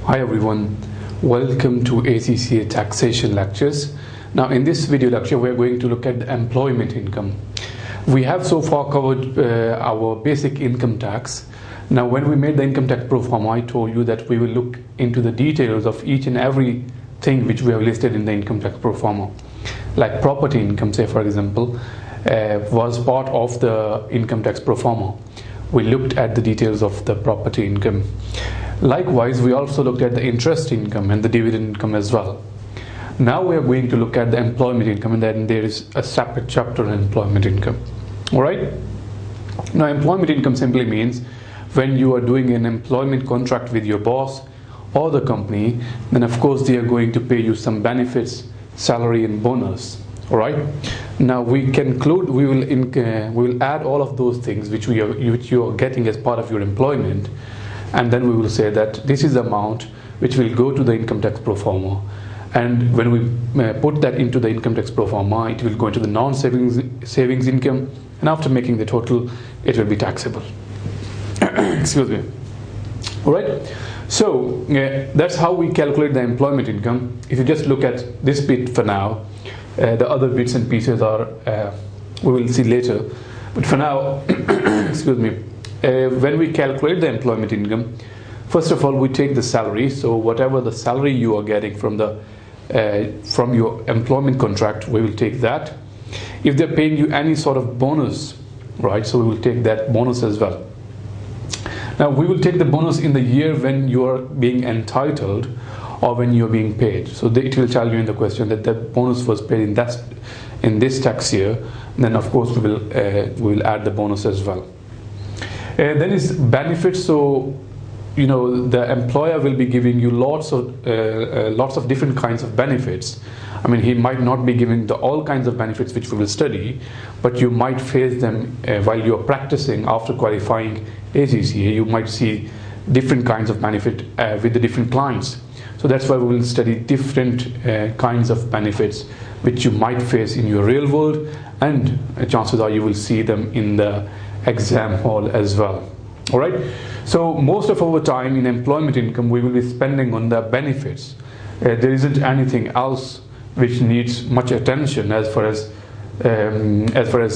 Hi everyone, welcome to ACCA Taxation Lectures. Now in this video lecture we are going to look at the employment income. We have so far covered our basic income tax. Now when we made the income tax pro forma, I told you that we will look into the details of each and every thing which we have listed in the income tax pro forma. Like property income, say for example, was part of the income tax pro forma. We looked at the details of the property income. Likewise, we also looked at the interest income and the dividend income as well. Now we are going to look at the employment income, and then there is a separate chapter on employment income. Alright? Now employment income simply means when you are doing an employment contract with your boss or the company, then of course they are going to pay you some benefits, salary and bonus. Alright? Now we will add all of those things which you are getting as part of your employment, and then we will say that this is the amount which will go to the income tax pro forma, and when we put that into the income tax pro forma, it will go into the non-savings income, and after making the total it will be taxable. Excuse me. Alright, so that's how we calculate the employment income. If you just look at this bit for now, the other bits and pieces are we will see later, but for now excuse me, when we calculate the employment income, first of all we take the salary. So whatever the salary you are getting from your employment contract, we will take that. If they're paying you any sort of bonus, right, so we will take that bonus as well. Now we will take the bonus in the year when you are being entitled or when you are being paid. So it will tell you in the question that the bonus was paid in this tax year. Then of course we will add the bonus as well. Then is benefits. So the employer will be giving you lots of different kinds of benefits. I mean, he might not be giving all kinds of benefits which we will study, but you might face them while you are practicing. After qualifying ACCA, you might see different kinds of benefit with the different clients. So that's why we will study different kinds of benefits which you might face in your real world, and chances are you will see them in the exam hall as well. Alright, so most of our time in employment income we will be spending on the benefits. There isn't anything else which needs much attention as far as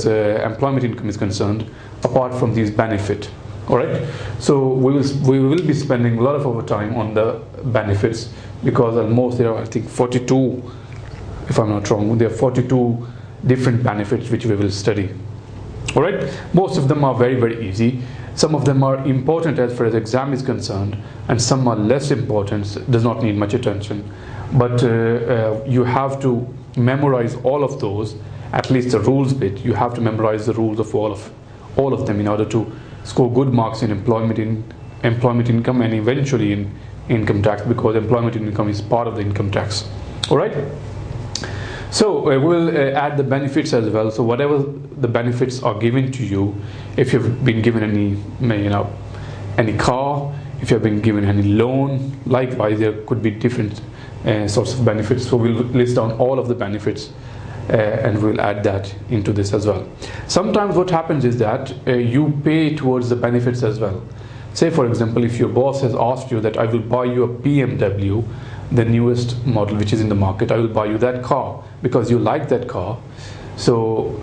employment income is concerned, apart from these benefits. Alright, so we will be spending a lot of our time on the benefits, because almost there are, I think, 42, if I'm not wrong, there are 42 different benefits which we will study. Alright, most of them are very, very easy. Some of them are important as far as exam is concerned, and some are less important, does not need much attention. But you have to memorize all of those, at least the rules bit. You have to memorize the rules of all of them in order to score good marks in employment income and eventually in income tax, because employment income is part of the income tax. Alright, so we'll add the benefits as well. So whatever the benefits are given to you, if you've been given any car, if you've been given any loan, likewise there could be different sorts of benefits. So we'll list down all of the benefits and we'll add that into this as well. Sometimes what happens is that you pay towards the benefits as well. Say for example, if your boss has asked you that I will buy you a BMW, the newest model which is in the market, I will buy you that car because you like that car. So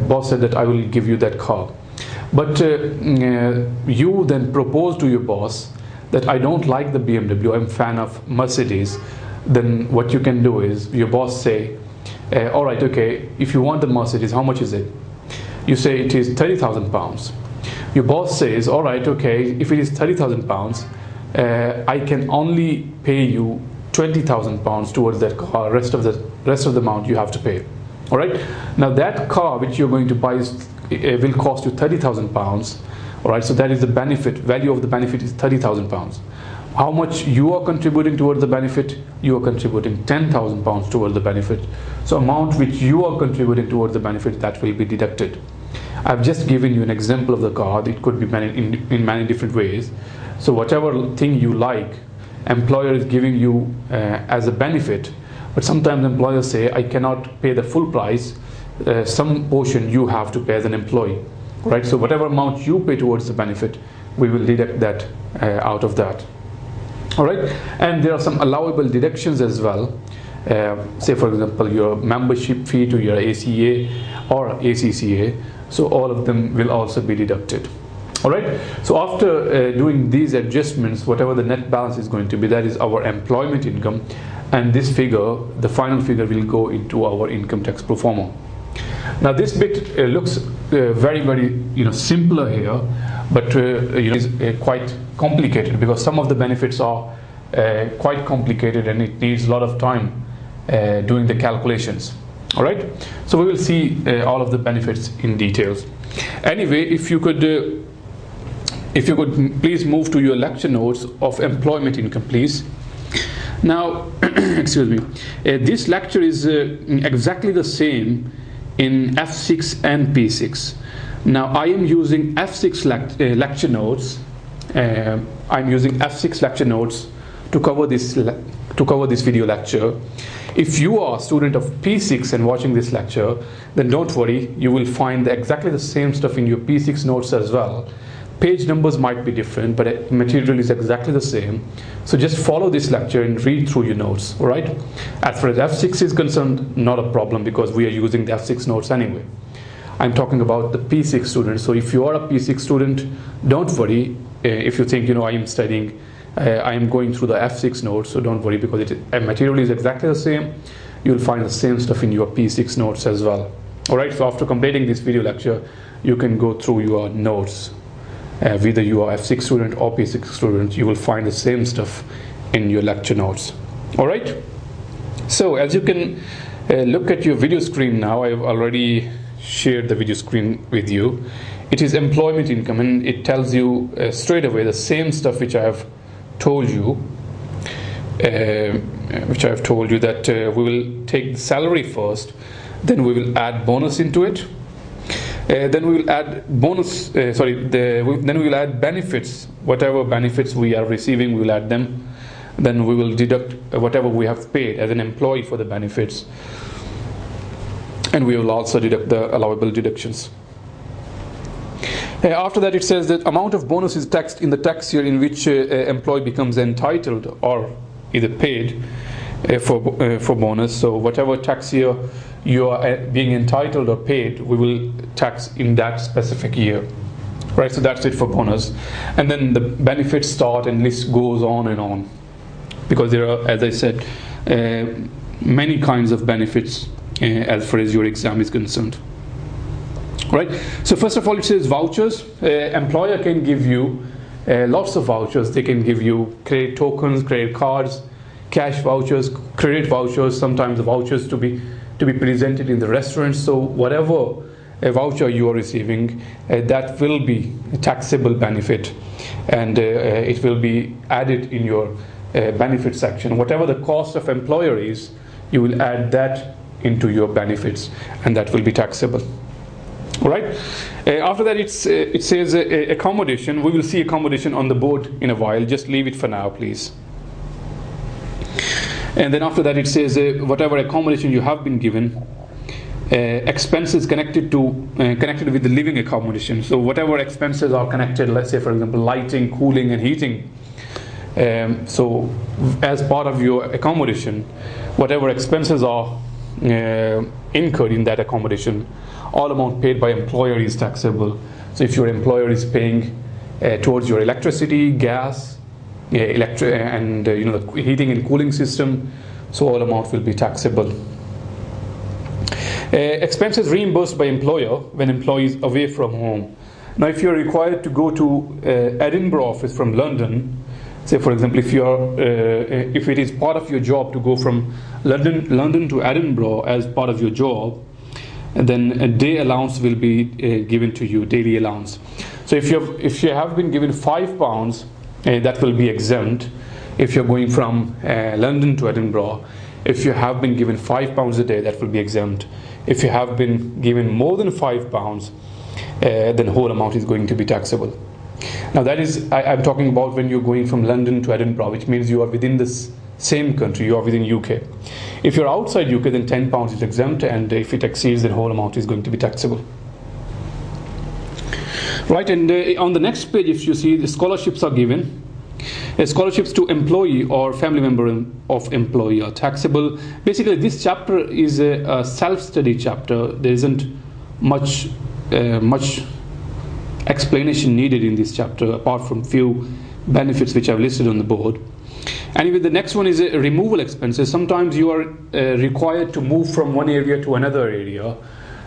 boss said that I will give you that car, but you then propose to your boss that I don't like the BMW, I'm a fan of Mercedes. Then what you can do is your boss say, alright, okay, if you want the Mercedes, how much is it? You say it is £30,000. Your boss says, alright, okay, if it is £30,000, I can only pay you £20,000 towards that car. Rest of the amount you have to pay. Alright, now that car which you're going to buy will cost you £30,000. Alright, so that is the value of the benefit is £30,000. How much you are contributing towards the benefit? You are contributing £10,000 towards the benefit. So amount which you are contributing towards the benefit, that will be deducted. I've just given you an example of the car. It could be in many different ways. So whatever thing you like, employer is giving you as a benefit, but sometimes employers say I cannot pay the full price, some portion you have to pay as an employee. Right, so whatever amount you pay towards the benefit, we will deduct that out of that. All right, and there are some allowable deductions as well. Say for example your membership fee to your ACA or ACCA, so all of them will also be deducted. All right, so after doing these adjustments, whatever the net balance is going to be, that is our employment income, and this figure, the final figure, will go into our income tax pro forma. Now this bit looks very simpler here, but is quite complicated, because some of the benefits are quite complicated and it needs a lot of time doing the calculations. All right, so we will see all of the benefits in details. Anyway, if you could please move to your lecture notes of employment income, please. Now excuse me, this lecture is exactly the same in F6 and P6. Now I am using F6 lecture notes. I'm using F6 lecture notes to cover this video lecture. If you are a student of P6 and watching this lecture, then don't worry, you will find exactly the same stuff in your P6 notes as well. Page numbers might be different, but material is exactly the same. So just follow this lecture and read through your notes. All right, as far as F6 is concerned, not a problem, because we are using the F6 notes anyway. I'm talking about the P6 students. So if you are a P6 student, don't worry. If you think, I am studying, I am going through the F6 notes, so don't worry, because material is exactly the same. You'll find the same stuff in your P6 notes as well. All right, so after completing this video lecture, you can go through your notes. Whether you are F6 student or P6 student, you will find the same stuff in your lecture notes. All right, so as you can look at your video screen now, I've already shared the video screen with you. It is employment income, and it tells you straight away the same stuff which I have told you, that we will take the salary first, then we will add bonus into it, then we will add then we will add benefits. Whatever benefits we are receiving, we will add them. Then we will deduct whatever we have paid as an employee for the benefits, and we will also deduct the allowable deductions. After that, it says that amount of bonus is taxed in the tax year in which employee becomes entitled or either paid for bonus. So whatever tax year you are being entitled or paid, we will tax in that specific year. Right, so that's it for bonus. And then the benefits start and list goes on and on, because there are, as I said, many kinds of benefits as far as your exam is concerned. Right, so first of all, it says vouchers. Employer can give you lots of vouchers. They can give you credit tokens, credit cards, cash vouchers, credit vouchers, sometimes vouchers to be presented in the restaurants. So whatever a voucher you are receiving, that will be a taxable benefit, and it will be added in your benefit section. Whatever the cost of employer is, you will add that into your benefits, and that will be taxable. All right. After that, it says accommodation. We will see accommodation on the board in a while. Just leave it for now, please. And then after that, it says whatever accommodation you have been given, expenses connected with the living accommodation. So whatever expenses are connected, let's say for example lighting, cooling and heating, so as part of your accommodation, whatever expenses are incurred in that accommodation, all amount paid by employer is taxable. So if your employer is paying towards your electricity, gas, and the heating and cooling system, so all amount will be taxable. Expenses reimbursed by employer when employee is away from home. Now if you are required to go to Edinburgh office from London, say for example if it is part of your job to go from London to Edinburgh as part of your job, then a day allowance will be given to you, daily allowance. So if you have been given £5, that will be exempt if you're going from London to Edinburgh. If you have been given £5 a day, that will be exempt. If you have been given more than £5, then the whole amount is going to be taxable. Now that is, I'm talking about when you're going from London to Edinburgh, which means you are within this same country, you are within UK. If you're outside UK, then £10 is exempt, and if it exceeds, then the whole amount is going to be taxable. Right, and on the next page, if you see, the scholarships are given. Scholarships to employee or family member of employee are taxable. Basically, this chapter is a self-study chapter. There isn't much explanation needed in this chapter, apart from few benefits which I've listed on the board. Anyway, the next one is removal expenses. Sometimes you are required to move from one area to another area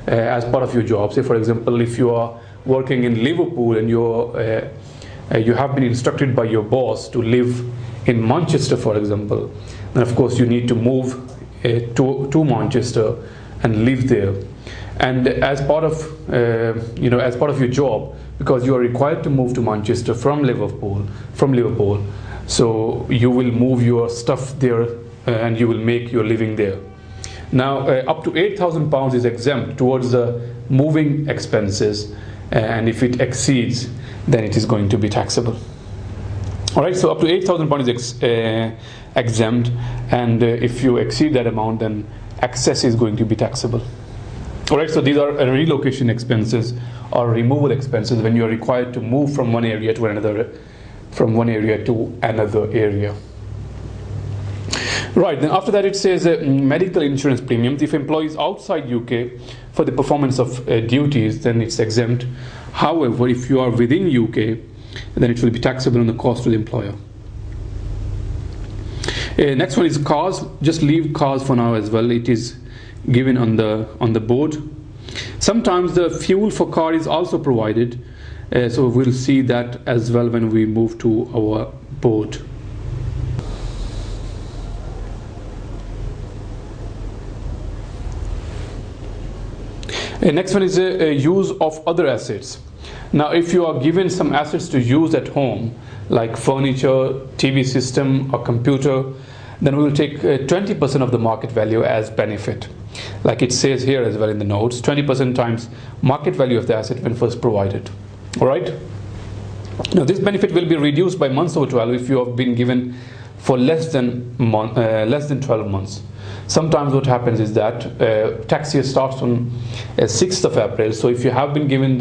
as part of your job. Say, for example, if you are working in Liverpool and you have been instructed by your boss to live in Manchester, for example, then of course you need to move to Manchester and live there. And as part of as part of your job, because you are required to move to Manchester from Liverpool, so you will move your stuff there and you will make your living there. Now, up to £8,000 is exempt towards the moving expenses, and if it exceeds, then it is going to be taxable. All right, so up to £8,000 is exempt, and if you exceed that amount, then excess is going to be taxable. All right, so these are relocation expenses or removal expenses when you are required to move from one area to another, area. Right, then after that it says medical insurance premiums. If employee is outside UK for the performance of duties, then it's exempt. However, if you are within UK, then it will be taxable on the cost to the employer. Next one is cars. Just leave cars for now as well. It is given on the board. Sometimes the fuel for car is also provided, so we'll see that as well when we move to our board. Next one is use of other assets. Now, if you are given some assets to use at home, like furniture, TV system or computer, then we will take 20% of the market value as benefit. Like it says here as well in the notes, 20% times market value of the asset when first provided. All right. Now, this benefit will be reduced by months over 12 if you have been given for less than 12 months. Sometimes what happens is that tax year starts on 6th of April. So if you have been given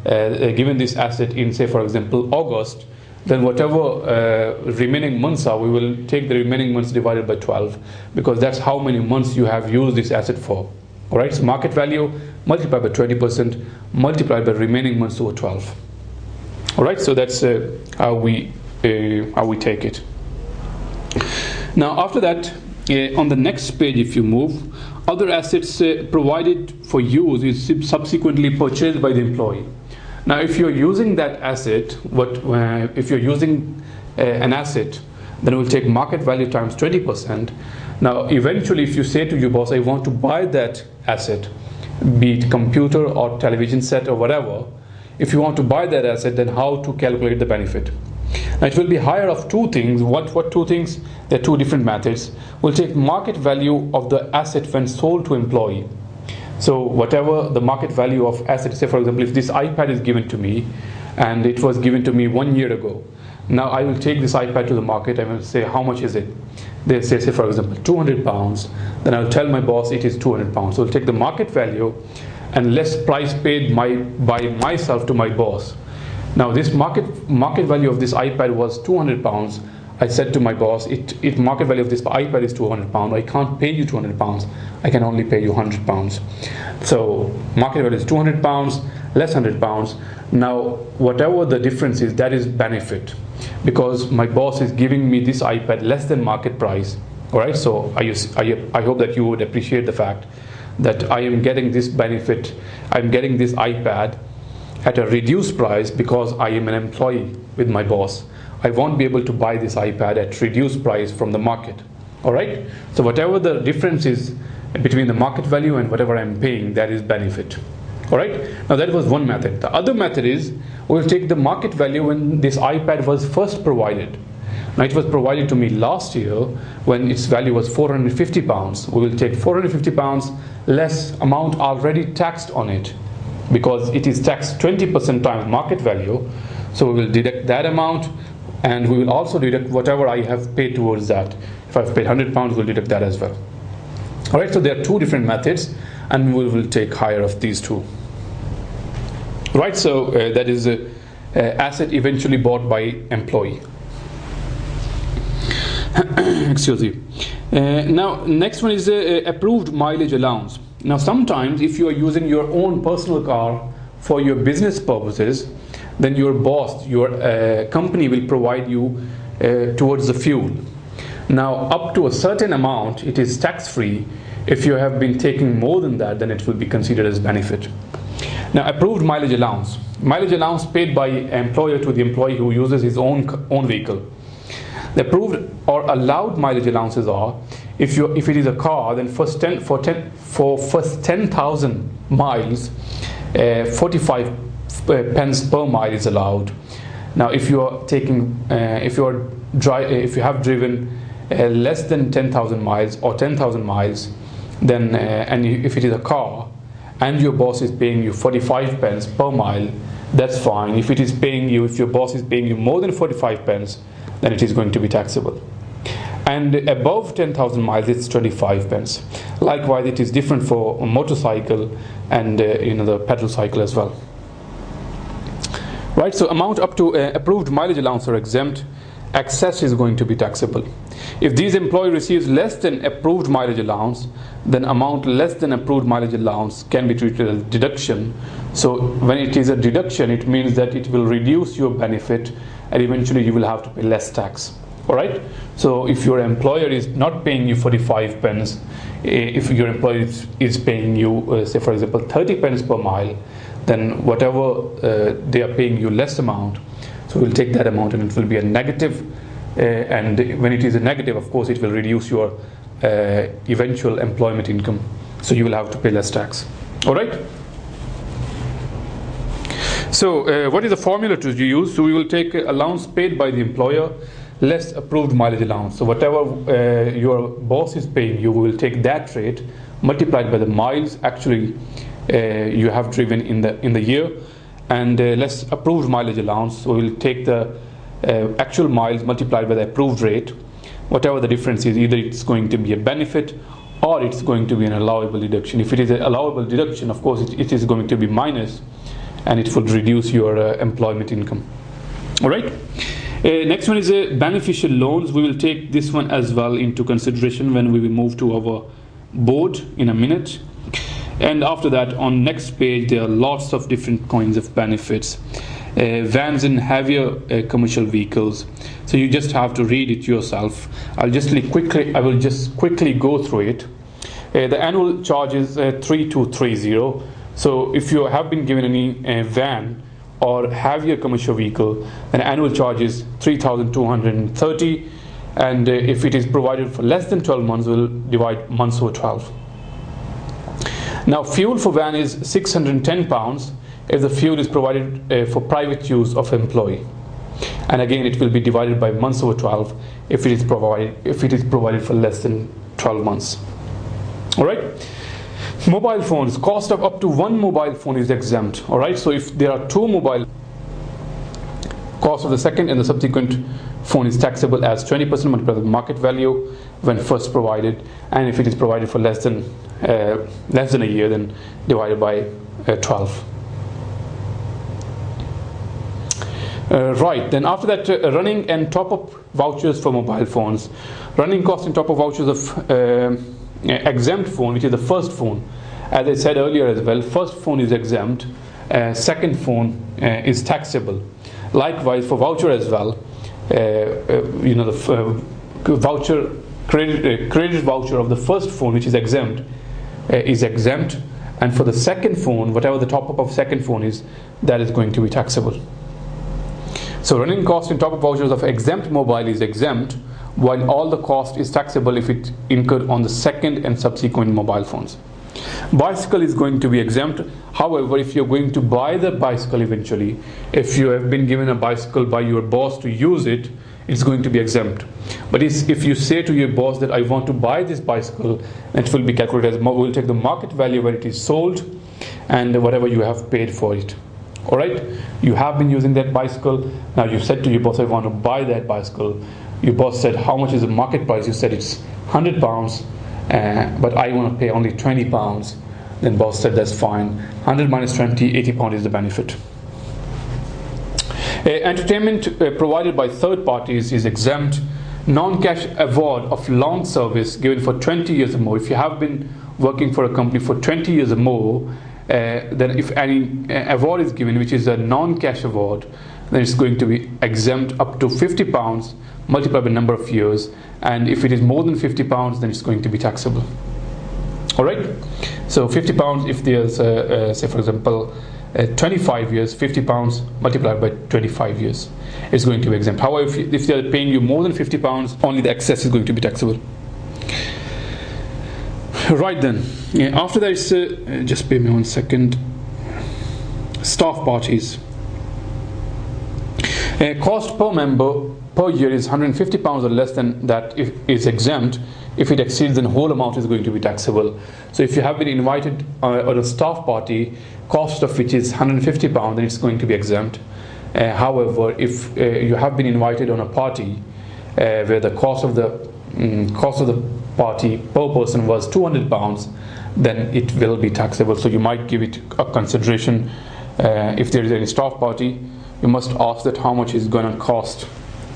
given this asset in, say, for example, August, then whatever remaining months are, we will take the remaining months divided by 12, because that's how many months you have used this asset for. All right, so market value multiplied by 20% multiplied by remaining months over 12. All right, so that's how we take it. Now, after that, on the next page, if you move, other assets provided for use is subsequently purchased by the employee. Now, if you're using that asset, if you're using an asset, then we'll take market value times 20%. Now, eventually, if you say to your boss, I want to buy that asset, be it computer or television set or whatever, if you want to buy that asset, then how to calculate the benefit? Now, it will be higher of two things. What two things? There are two different methods. We'll take market value of the asset when sold to employee. So whatever the market value of asset, say for example, if this iPad is given to me and it was given to me 1 year ago, now I will take this iPad to the market and will say, how much is it? They say for example, £200. Then I'll tell my boss it is £200. So I'll take the market value and less price paid by myself to my boss. Now, this market value of this iPad was £200. I said to my boss, it market value of this iPad is £200. I can't pay you £200. I can only pay you £100. So market value is £200 less £100. Now, whatever the difference is, that is benefit, because my boss is giving me this iPad less than market price. All right. So I hope that you would appreciate the fact that I am getting this benefit. I'm getting this iPad at a reduced price because I am an employee with my boss. I won't be able to buy this iPad at reduced price from the market. All right. So whatever the difference is between the market value and whatever I'm paying, that is benefit. All right. Now, that was one method. The other method is we'll take the market value when this iPad was first provided. Now, it was provided to me last year when its value was £450. We will take £450 less amount already taxed on it, because it is taxed 20% times market value. So we will deduct that amount, and we will also deduct whatever I have paid towards that. If I've paid £100, we'll deduct that as well. All right, so there are two different methods, and we will take higher of these two. Right, so that is asset eventually bought by employee. Excuse me. Now, next one is approved mileage allowance. Now, sometimes if you are using your own personal car for your business purposes, then your boss, your company will provide you towards the fuel. Now, up to a certain amount, it is tax-free. If you have been taking more than that, then it will be considered as benefit. Now, approved mileage allowance. Mileage allowance paid by employer to the employee who uses his own vehicle. The approved or allowed mileage allowances are, if it is a car, then for first 10,000 miles, 45 pence per mile is allowed. Now, if you are taking, if you have driven less than 10,000 miles or 10,000 miles, then and if it is a car, and your boss is paying you 45 pence per mile, that's fine. If your boss is paying you more than 45 pence, then it is going to be taxable. And above 10,000 miles, it's 25 pence. Likewise, it is different for a motorcycle and the petrol cycle as well. Right, so amount up to approved mileage allowance are exempt. Excess is going to be taxable. If these employee receives less than approved mileage allowance, then amount less than approved mileage allowance can be treated as deduction. So when it is a deduction, it means that it will reduce your benefit and eventually you will have to pay less tax. Alright, so if your employer is not paying you 45 pence, if your employer is paying you say for example 30 pence per mile, then whatever they are paying you less amount, so we'll take that amount and it will be a negative, and when it is a negative, of course it will reduce your eventual employment income, so you will have to pay less tax. Alright, so what is the formula to use? So we will take allowance paid by the employer less approved mileage allowance. So whatever your boss is paying you, we will take that rate multiplied by the miles actually you have driven in the year, and less approved mileage allowance, so we will take the actual miles multiplied by the approved rate. Whatever the difference is, either it's going to be a benefit or it's going to be an allowable deduction. If it is an allowable deduction, of course it is going to be minus, and it will reduce your employment income. Alright, next one is beneficial loans. We will take this one as well into consideration when we will move to our board in a minute. And after that, on next page, there are lots of different kinds of benefits. Vans and heavier commercial vehicles. So you just have to read it yourself. I will just quickly go through it. The annual charge is 3230. So if you have been given any van or heavier commercial vehicle, then annual charge is 3,230. And if it is provided for less than 12 months, we'll divide months over 12. Now, fuel for van is £610 if the fuel is provided for private use of employee, and again it will be divided by months over 12 if it is provided for less than 12 months. All right. Mobile phones, cost of up to one mobile phone is exempt. All right. So if there are two mobile, cost of the second and the subsequent phone is taxable as 20% multiplied by the market value when first provided, and if it is provided for less than a year, then divided by 12. Right, then after that, running and top-up vouchers for mobile phones. Running cost and top-up vouchers of exempt phone, which is the first phone. As I said earlier as well, first phone is exempt, second phone is taxable. Likewise for voucher as well, the voucher credit voucher of the first phone, which is exempt, and for the second phone, whatever the top-up of second phone is, that is going to be taxable. So running cost and top-up vouchers of exempt mobile is exempt, while all the cost is taxable if it incurred on the second and subsequent mobile phones. Bicycle is going to be exempt. However, if you're going to buy the bicycle eventually, if you have been given a bicycle by your boss to use it, it's going to be exempt. But if you say to your boss that I want to buy this bicycle, it will be calculated as, we'll take the market value where it is sold and whatever you have paid for it. Alright, you have been using that bicycle. Now you said to your boss, I want to buy that bicycle. Your boss said, how much is the market price? You said it's £100, but I want to pay only £20. Then boss said, that's fine. 100 minus 20, £80 is the benefit. Entertainment provided by third parties is exempt. Non-cash award of long service given for 20 years or more. If you have been working for a company for 20 years or more, then if any award is given which is a non-cash award, then it's going to be exempt up to £50 multiplied by number of years, and if it is more than £50, then it's going to be taxable. Alright, so £50 if there's say for example 25 years, £50 multiplied by 25 years is going to be exempt. However, if they are paying you more than £50, only the excess is going to be taxable. Right then, after that it's just bear me 1 second. Staff parties. Cost per member per year is £150 or less than that is exempt. If it exceeds, then the whole amount is going to be taxable. So if you have been invited on a staff party, cost of which is £150, then it's going to be exempt. However, if you have been invited on a party where the cost of the party per person was £200, then it will be taxable. So you might give it a consideration. If there is any staff party, you must ask that how much is going to cost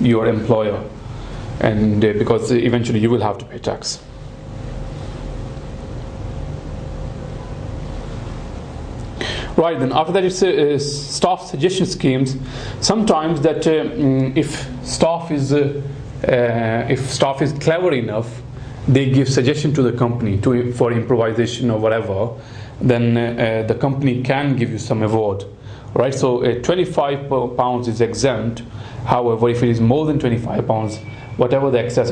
your employer, and because eventually you will have to pay tax. Right then, after that it's staff suggestion schemes. Sometimes that if staff is clever enough, they give suggestion to the company for improvisation or whatever, then the company can give you some award. Right, so £25 is exempt. However, if it is more than £25, whatever the excess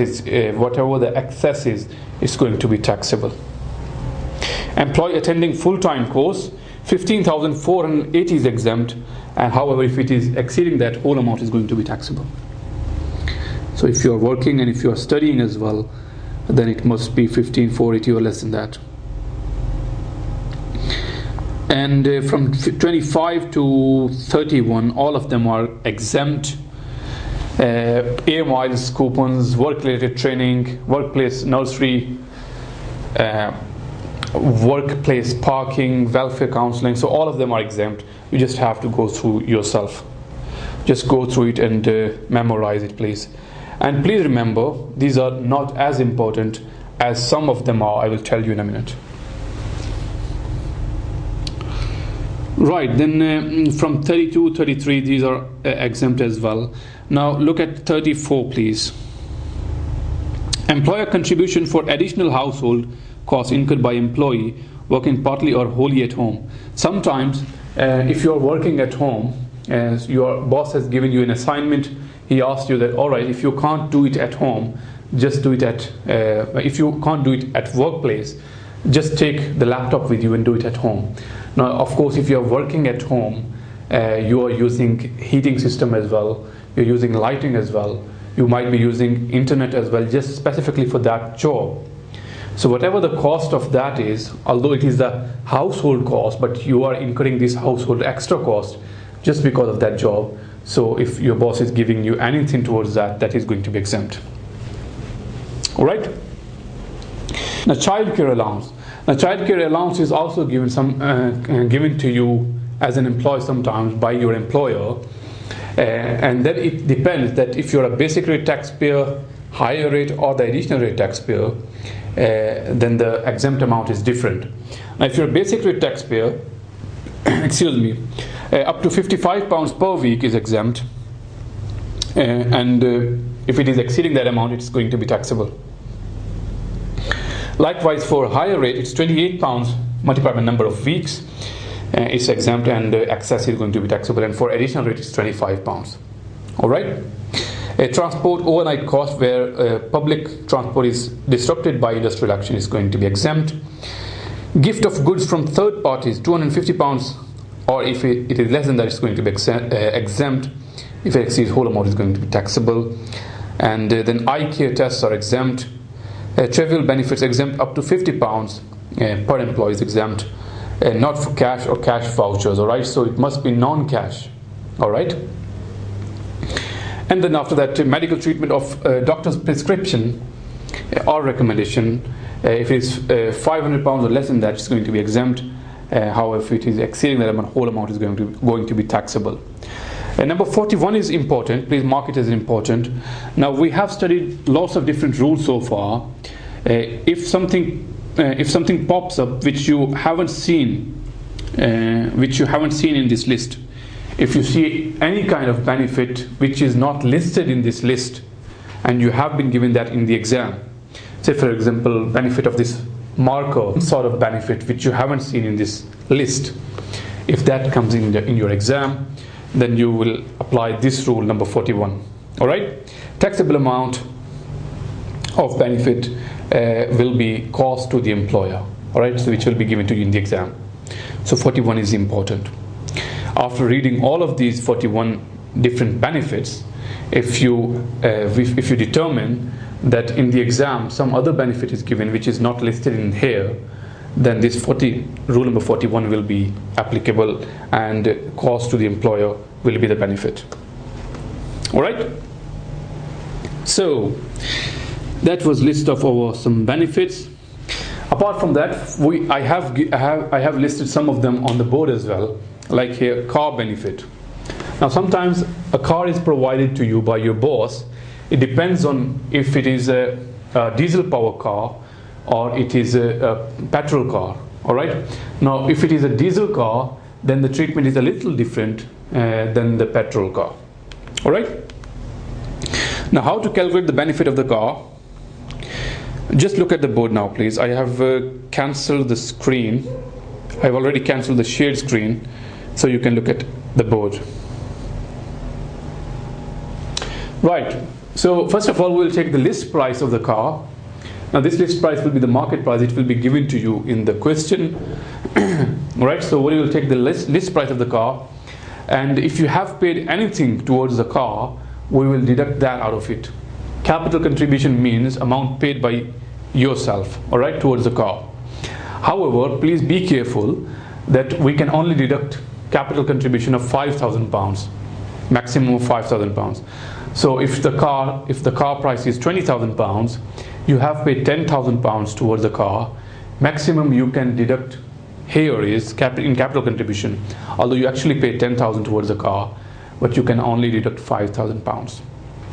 is, it's going to be taxable. Employee attending full-time course, 15,480 is exempt, and however, if it is exceeding that, whole amount is going to be taxable. So if you are working and if you are studying as well, then it must be 15,480 or less than that. And from 25 to 31, all of them are exempt. Air miles, coupons, work-related training, workplace nursery, workplace parking, welfare counseling, so all of them are exempt. You just have to go through yourself. Just go through it and memorize it, please. And please remember, these are not as important as some of them are. I will tell you in a minute. Right, then from 32, 33, these are exempt as well. Now look at 34, please. Employer contribution for additional household costs incurred by employee working partly or wholly at home. Sometimes if you are working at home, your boss has given you an assignment, he asked you that, alright, if you can't do it at home, just do it at, if you can't do it at workplace, just take the laptop with you and do it at home. Now, of course, if you are working at home, you are using heating system as well, you're using lighting as well, you might be using internet as well, just specifically for that job. So whatever the cost of that is, although it is the household cost, but you are incurring this household extra cost just because of that job. So if your boss is giving you anything towards that, that is going to be exempt. All right. Now, childcare allowance. Now, childcare allowance is also given given to you as an employee sometimes by your employer, and then it depends that if you're a basic rate taxpayer, higher rate, or the additional rate taxpayer, then the exempt amount is different. Now, if you're a basic rate taxpayer, excuse me, up to £55 per week is exempt, and if it is exceeding that amount, it's going to be taxable. Likewise, for higher rate, it's £28 multiplied by number of weeks, it's exempt, and excess is going to be taxable. And for additional rate, it's £25. All right. Transport overnight cost, where public transport is disrupted by industrial action, is going to be exempt. Gift of goods from third parties, £250, or if it is less than that, it's going to be exempt. If it exceeds, whole amount is going to be taxable. And then eye care tests are exempt. Trivial benefits exempt up to £50 per employee is exempt, not for cash or cash vouchers. All right, so it must be non-cash. All right. And then after that, medical treatment of doctor's prescription or recommendation, if it's £500 or less than that, it's going to be exempt. However, if it is exceeding that amount, whole amount is going to be taxable. Number 41 is important. Please mark it as important. Now we have studied lots of different rules so far. If something pops up which you haven't seen in this list, if you see any kind of benefit which is not listed in this list and you have been given that in the exam, say for example benefit of this marker sort of benefit which you haven't seen in this list, if that comes in your exam, then you will apply this rule number 41. Alright, taxable amount of benefit will be cost to the employer, alright, so which will be given to you in the exam. So 41 is important. After reading all of these 41 different benefits, if you determine that in the exam some other benefit is given which is not listed in here, then this rule number 41 will be applicable and cost to the employer will be the benefit. Alright, so that was list of our some benefits. Apart from that, I have listed some of them on the board as well, like here car benefit. Now sometimes a car is provided to you by your boss. It depends on if it is a diesel power car or it is a petrol car. Alright, now if it is a diesel car, then the treatment is a little different than the petrol car. Alright, now how to calculate the benefit of the car? Just look at the board now please. I have cancelled the screen. I've already cancelled the shared screen, so you can look at the board. Right, so first of all we'll take the list price of the car. Now this list price will be the market price. It will be given to you in the question. Right, so we will take the list price of the car, and if you have paid anything towards the car, we will deduct that out of it. Capital contribution means amount paid by yourself, alright, towards the car. However, please be careful that we can only deduct capital contribution of £5,000, maximum of £5,000. So if the car price is £20,000, you have paid £10,000 towards the car. Maximum you can deduct here is in capital contribution, although you actually paid £10,000 towards the car, but you can only deduct £5,000.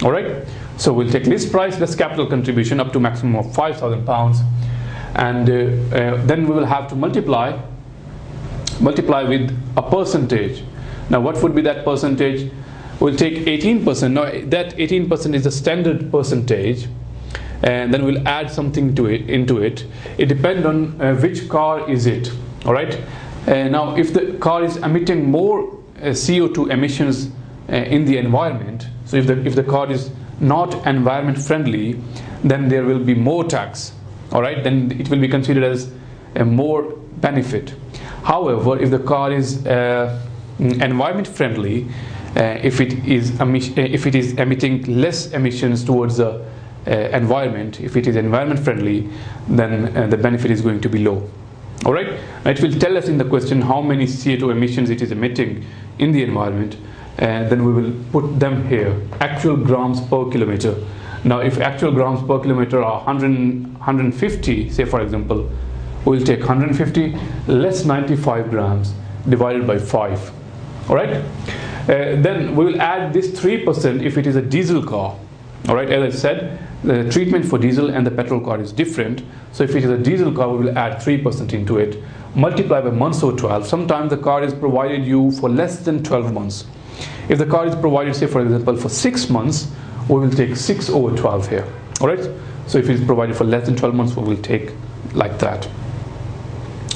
Alright, so we'll take list price less capital contribution up to maximum of £5,000, and then we will have to multiply with a percentage. Now what would be that percentage? We'll take 18%. Now that 18% is the standard percentage, and then we'll add something into it. It depends on which car is it. Alright, now if the car is emitting more CO2 emissions in the environment, so if the car is not environment friendly, then there will be more tax. Alright, then it will be considered as a more benefit. However, if the car is environment friendly, if it is emitting less emissions towards the environment, if it is environment friendly, then the benefit is going to be low. Alright, it will tell us in the question how many CO2 emissions it is emitting in the environment, and then we will put them here, actual grams per kilometer. Now if actual grams per kilometer are 150, say for example, we will take 150 less 95 grams divided by 5. Alright, then we will add this 3% if it is a diesel car. Alright, as I said, the treatment for diesel and the petrol car is different. So if it is a diesel car, we will add 3% into it, multiply by months or 12. Sometimes the car is provided you for less than 12 months. If the car is provided, say for example, for 6 months, we will take 6 over 12 here. Alright, so if it is provided for less than 12 months, we will take like that.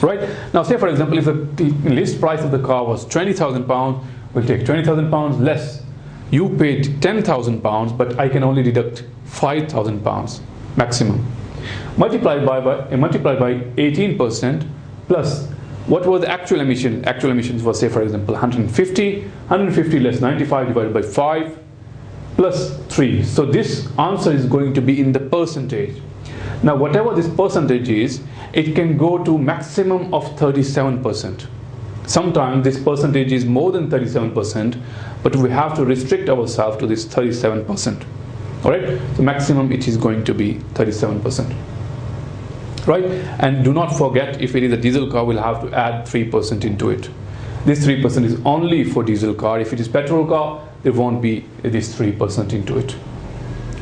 Right, now say for example, if the list price of the car was £20,000, we'll take £20,000 less. You paid £10,000, but I can only deduct £5,000 maximum. Multiplied by 18% plus what was the actual emission? Actual emissions was, say for example, 150 less 95 divided by 5 plus 3. So this answer is going to be in the percentage. Now whatever this percentage is, it can go to maximum of 37%. Sometimes this percentage is more than 37%, but we have to restrict ourselves to this 37%. Alright, so maximum it is going to be 37%. Right, and do not forget, if it is a diesel car, we'll have to add 3% into it. This 3% is only for diesel car. If it is petrol car, there won't be this 3% into it.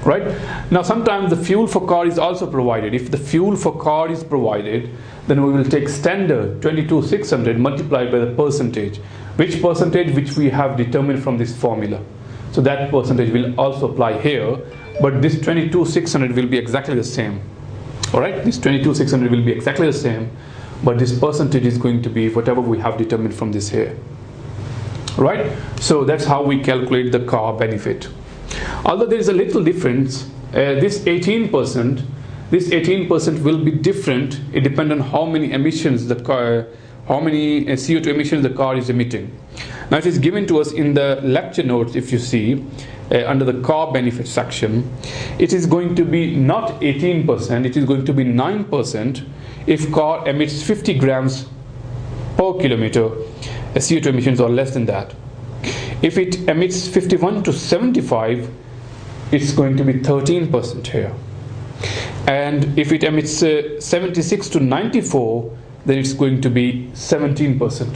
Right? Now sometimes the fuel for car is also provided. If the fuel for car is provided, then we will take standard 22,600 multiplied by the percentage. Which percentage? Which we have determined from this formula. So that percentage will also apply here, but this 22,600 will be exactly the same. Alright, this 22,600 will be exactly the same, but this percentage is going to be whatever we have determined from this here. Right? So that's how we calculate the car benefit. Although there is a little difference, this 18% will be different. It depends on how many emissions the car, how many CO2 emissions the car is emitting. Now it is given to us in the lecture notes. If you see under the car benefit section, it is going to be not 18%, it is going to be 9% if car emits 50 grams per kilometer CO2 emissions or less than that. If it emits 51 to 75, it's going to be 13% here. And if it emits 76 to 94, then it's going to be 17%.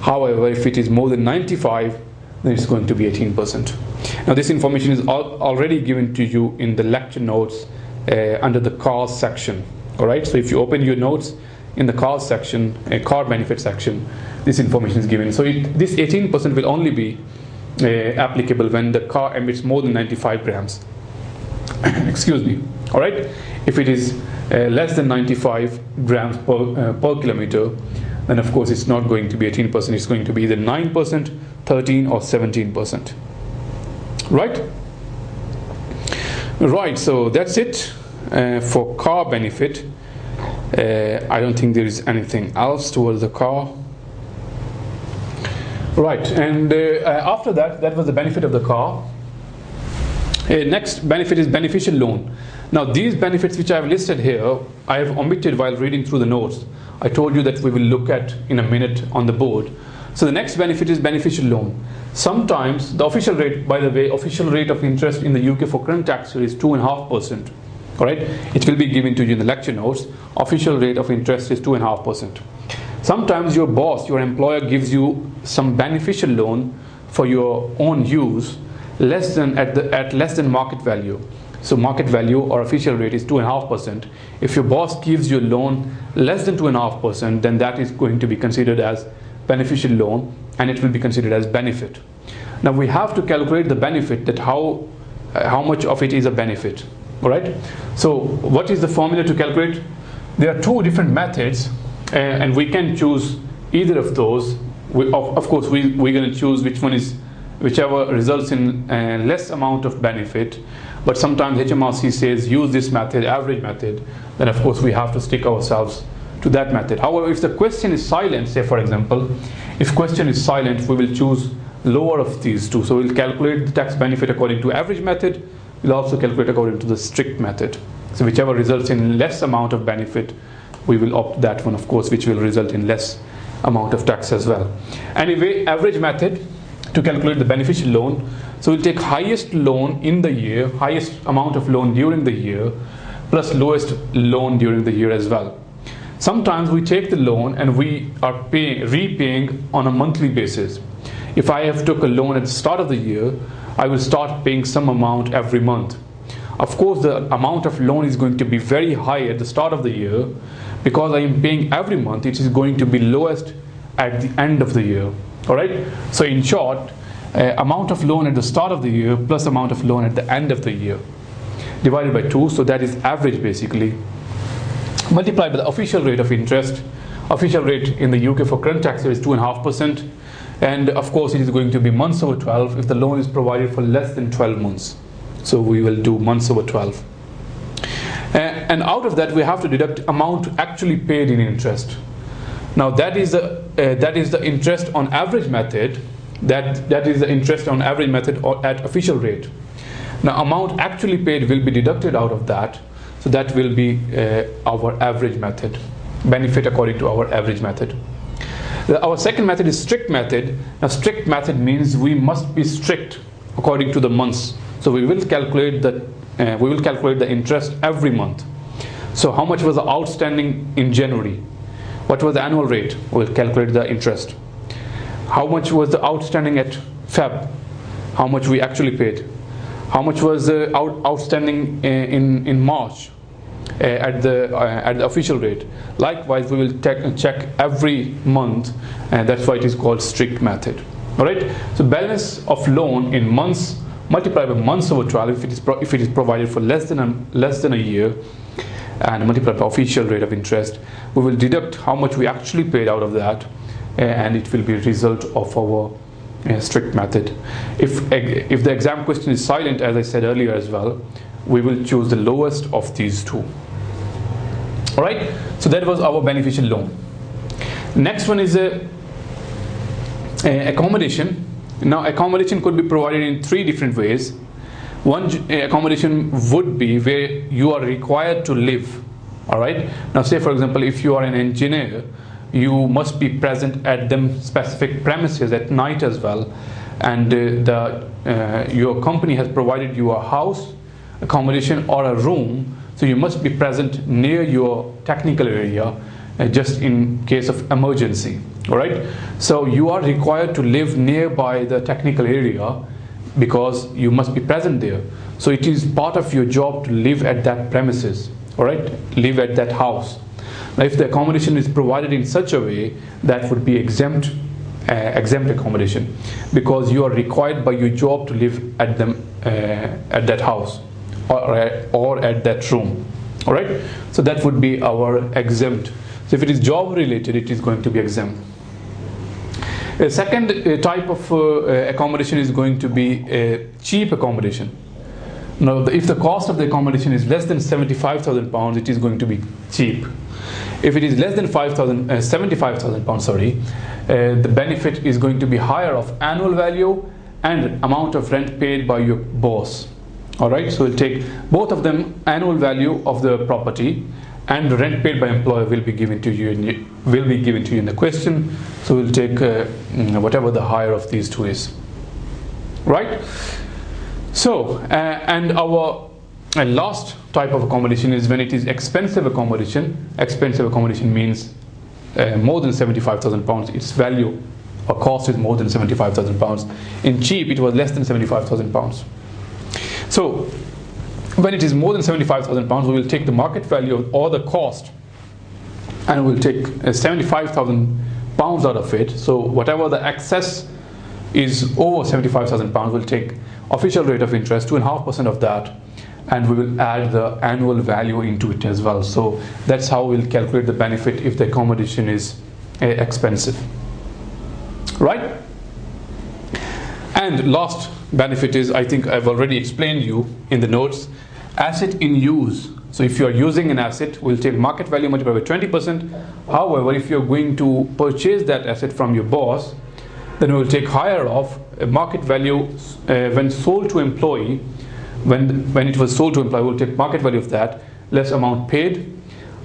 However, if it is more than 95, then it's going to be 18%. Now this information is already given to you in the lecture notes under the cars section. Alright, so if you open your notes in the cars section, car benefit section, this information is given. So this 18% will only be applicable when the car emits more than 95 grams. Excuse me. Alright, if it is less than 95 grams per kilometer, then of course it's not going to be 18%, it's going to be either 9%, 13 or 17%. Right? Right, so that's it for car benefit. I don't think there is anything else towards the car. Right, and after that was the benefit of the car. Next benefit is beneficial loan. Now these benefits which I have listed here, I have omitted while reading through the notes. I told you that we will look at in a minute on the board. So the next benefit is beneficial loan. Sometimes the official rate, by the way, official rate of interest in the UK for current tax year is 2.5%. Alright, it will be given to you in the lecture notes. Official rate of interest is 2.5%. Sometimes your boss, your employer gives you some beneficial loan for your own use less than at less than market value. So market value or official rate is 2.5%. If your boss gives you a loan less than 2.5%, then that is going to be considered as beneficial loan and it will be considered as benefit. Now we have to calculate the benefit, that how much of it is a benefit. Alright, so what is the formula to calculate? There are two different methods and we can choose either of those. Of course we're going to choose whichever results in less amount of benefit, but sometimes HMRC says use this method, average method, then of course we have to stick ourselves to that method. However, if the question is silent, say for example, if question is silent, we will choose lower of these two. So we'll calculate the tax benefit according to average method, we'll also calculate according to the strict method. So whichever results in less amount of benefit, we will opt that one, of course, which will result in less amount of tax as well. Anyway, average method to calculate the beneficial loan. So we'll take highest loan in the year, highest amount of loan during the year, plus lowest loan during the year as well. Sometimes we take the loan and we are repaying on a monthly basis. If I have took a loan at the start of the year, I will start paying some amount every month. Of course, the amount of loan is going to be very high at the start of the year. Because I am paying every month, it is going to be lowest at the end of the year. Alright, so in short, amount of loan at the start of the year plus amount of loan at the end of the year divided by 2, so that is average basically, multiplied by the official rate of interest. Official rate in the UK for current tax year is 2.5%, and of course it is going to be months over 12 if the loan is provided for less than 12 months. So we will do months over 12. And out of that we have to deduct amount actually paid in interest. Now that is the interest on average method. That is the interest on average method or at official rate. Now amount actually paid will be deducted out of that. So that will be our average method, benefit according to our average method. Our second method is strict method. Now strict method means we must be strict according to the months. So we will calculate the interest every month. So how much was the outstanding in January? What was the annual rate? We'll calculate the interest. How much was the outstanding at Feb? How much we actually paid? How much was the outstanding in March at the official rate? Likewise, we will check every month, and that's why it is called strict method. All right. So balance of loan in months multiplied by months over 12 if it is provided for less than a year, and multiplied by official rate of interest. We will deduct how much we actually paid out of that, and it will be a result of our strict method. If the exam question is silent, as I said earlier as well, we will choose the lowest of these two. All right. So that was our beneficial loan. Next one is accommodation. Now, accommodation could be provided in three different ways. One accommodation would be where you are required to live. All right. Now, say for example, if you are an engineer, you must be present at them specific premises at night as well, and your company has provided you a house, accommodation, or a room, so you must be present near your technical area just in case of emergency. All right. So you are required to live nearby the technical area because you must be present there. So it is part of your job to live at that premises. All right. Live at that house. Now, if the accommodation is provided in such a way, that would be exempt accommodation, because you are required by your job to live at at that house or at that room. All right. So that would be our exempt. So if it is job related, it is going to be exempt. A second type of accommodation is going to be a cheap accommodation. Now, if the cost of the accommodation is less than £75,000, it is going to be cheap. If it is less than £75,000, the benefit is going to be higher of annual value and amount of rent paid by your boss. All right. So we'll take both of them, annual value of the property and rent paid by employer will be given to you in the question. So we'll take whatever the higher of these two is. Right. So and our last type of accommodation is when it is expensive accommodation. Expensive accommodation means more than £75,000. Its value or cost is more than £75,000. In cheap, it was less than £75,000. So when it is more than £75,000, we will take the market value of all the cost, and we'll take £75,000 out of it. So whatever the excess is over £75,000, we'll take official rate of interest, 2.5% of that, and we will add the annual value into it as well. So that's how we'll calculate the benefit if the accommodation is expensive. Right? And last benefit is, I think I've already explained you in the notes, asset in use. So if you are using an asset, we'll take market value multiplied by 20%. However, if you're going to purchase that asset from your boss, then we'll take higher of market value when sold to employee. When it was sold to employee, we'll take market value of that less amount paid.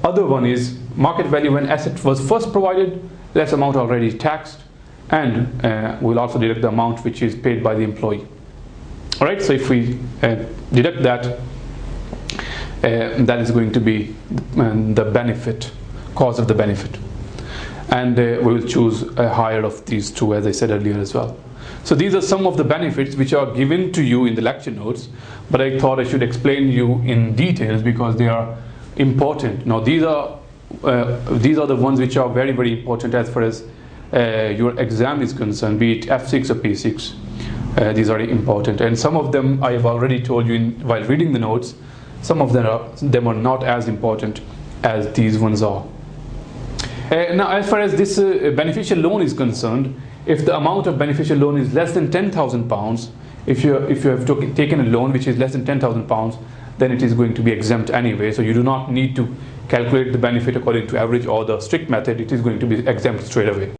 Other one is market value when asset was first provided, less amount already taxed, and we'll also deduct the amount which is paid by the employee. All right. So if we deduct that, that is going to be the benefit, cause of the benefit, and we will choose a higher of these two, as I said earlier as well. So these are some of the benefits which are given to you in the lecture notes, but I thought I should explain you in details because they are important. Now these are the ones which are very, very important as far as your exam is concerned, be it F6 or P6. These are important, and some of them I have already told you while reading the notes. Some of them are not as important as these ones are. Now, as far as this beneficial loan is concerned, if the amount of beneficial loan is less than £10,000, if you have taken a loan which is less than £10,000, then it is going to be exempt anyway. So you do not need to calculate the benefit according to average or the strict method. It is going to be exempt straight away.